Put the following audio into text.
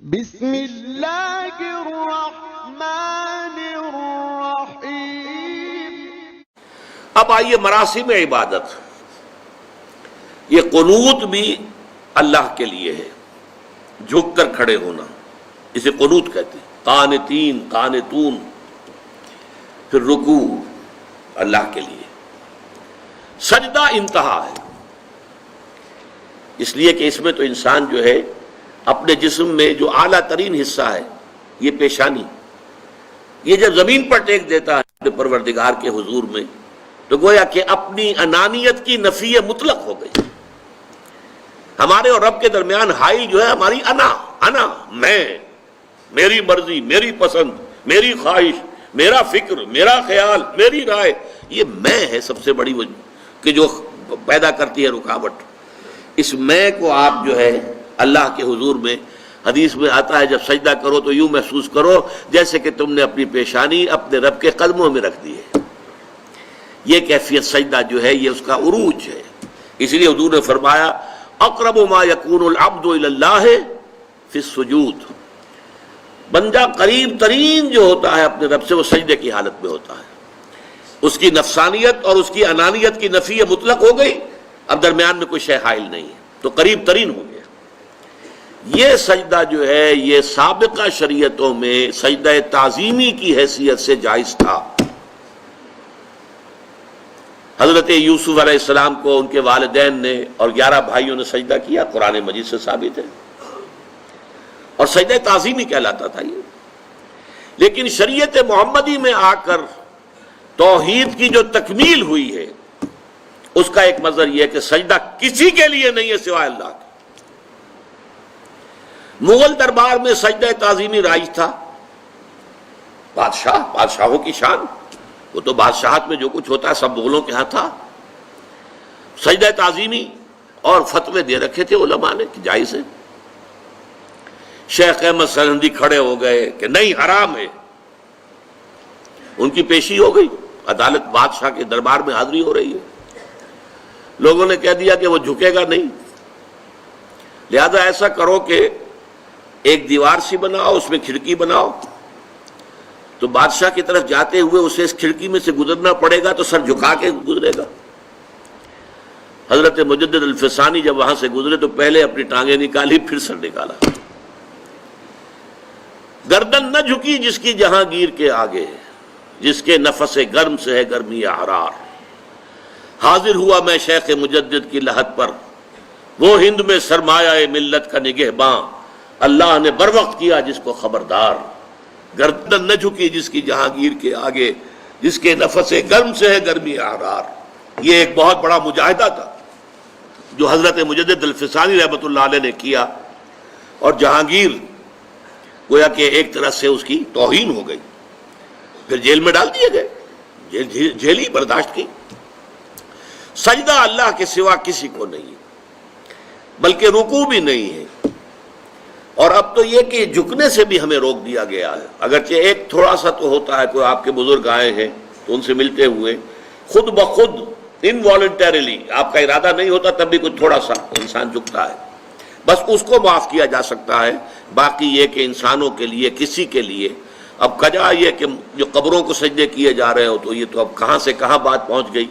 بسم اللہ الرحمن الرحیم۔ اب آئیے مراسم عبادت۔ یہ قنوت بھی اللہ کے لیے ہے، جھک کر کھڑے ہونا، اسے قنوت کہتے ہیں۔ قانتین، قانتون، پھر رکوع اللہ کے لیے، سجدہ انتہا ہے، اس لیے کہ اس میں تو انسان جو ہے اپنے جسم میں جو اعلیٰ ترین حصہ ہے یہ پیشانی، یہ جب زمین پر ٹیک دیتا ہے اپنے پروردگار کے حضور میں تو گویا کہ اپنی انانیت کی نفی مطلق ہو گئی۔ ہمارے اور رب کے درمیان حائل جو ہے ہماری انا، میں، میری مرضی، میری پسند، میری خواہش، میرا فکر، میرا خیال، میری رائے، یہ میں ہے سب سے بڑی وجہ کہ جو پیدا کرتی ہے رکاوٹ۔ اس میں کو آپ جو ہے اللہ کے حضور میں، حدیث میں آتا ہے جب سجدہ کرو تو یوں محسوس کرو جیسے کہ تم نے اپنی پیشانی اپنے رب کے قدموں میں رکھ دی ہے۔ یہ کیفیت سجدہ جو ہے یہ اس کا عروج ہے۔ اس لیے حضور نے فرمایا اقرب ما یکون العبد الی اللہ فی السجود، بندہ قریب ترین جو ہوتا ہے اپنے رب سے وہ سجدے کی حالت میں ہوتا ہے۔ اس کی نفسانیت اور اس کی انانیت کی نفی مطلق ہو گئی، اب درمیان میں کوئی شے حائل نہیں ہے تو قریب ترین ہو گیا۔ یہ سجدہ جو ہے یہ سابقہ شریعتوں میں سجدہ تعظیمی کی حیثیت سے جائز تھا۔ حضرت یوسف علیہ السلام کو ان کے والدین نے اور 11 بھائیوں نے سجدہ کیا، قرآن مجید سے ثابت ہے، اور سجدہ تعظیمی کہلاتا تھا یہ۔ لیکن شریعت محمدی میں آ کر توحید کی جو تکمیل ہوئی ہے اس کا ایک مظہر یہ ہے کہ سجدہ کسی کے لیے نہیں ہے سوائے اللہ کے۔ مغل دربار میں سجدہ تعظیمی رائج تھا، بادشاہوں کی شان، وہ تو بادشاہت میں جو کچھ ہوتا ہے سب مغلوں کے ہاں تھا۔ سجدہ تعظیمی اور فتوے دے رکھے تھے علماء نے کہ جائز ہے۔ شیخ احمد سرہندی کھڑے ہو گئے کہ نہیں، حرام ہے، ان کی پیشی ہو گئی، عدالت بادشاہ کے دربار میں حاضری ہو رہی ہے، لوگوں نے کہہ دیا کہ وہ جھکے گا نہیں، لہذا ایسا کرو کہ ایک دیوار سی بناؤ، اس میں کھڑکی بناؤ، تو بادشاہ کی طرف جاتے ہوئے اسے اس کھڑکی میں سے گزرنا پڑے گا تو سر جھکا کے گزرے گا۔ حضرت مجدد الفسانی جب وہاں سے گزرے تو پہلے اپنی ٹانگیں نکالی پھر سر نکالا۔ گردن نہ جھکی جس کی جہانگیر کے آگے، جس کے نفس گرم سے ہے گرمی احرار۔ حاضر ہوا میں شیخ مجدد کی لحد پر، وہ ہند میں سرمایہ ملت کا نگہباں، اللہ نے بر وقت کیا جس کو خبردار۔ گردن نہ جھکی جس کی جہانگیر کے آگے، جس کے نفس گرم سے ہے گرمی احرار۔ یہ ایک بہت بڑا مجاہدہ تھا جو حضرت مجدد الفسانی رحمۃ اللہ علیہ نے کیا، اور جہانگیر گویا کہ ایک طرح سے اس کی توہین ہو گئی، پھر جیل میں ڈال دیے گئے، جیل ہی برداشت کی۔ سجدہ اللہ کے سوا کسی کو نہیں ہے، بلکہ رکوع بھی نہیں ہے۔ اور اب تو یہ کہ جھکنے سے بھی ہمیں روک دیا گیا ہے، اگرچہ ایک تھوڑا سا تو ہوتا ہے، کوئی آپ کے بزرگ آئے ہیں تو ان سے ملتے ہوئے خود بخود انوالنٹریلی، آپ کا ارادہ نہیں ہوتا تب بھی کوئی تھوڑا سا انسان جھکتا ہے، بس اس کو معاف کیا جا سکتا ہے۔ باقی یہ کہ انسانوں کے لیے کسی کے لیے اب کجا یہ کہ جو قبروں کو سجدے کیے جا رہے ہو تو یہ تو اب کہاں سے کہاں بات پہنچ گئی۔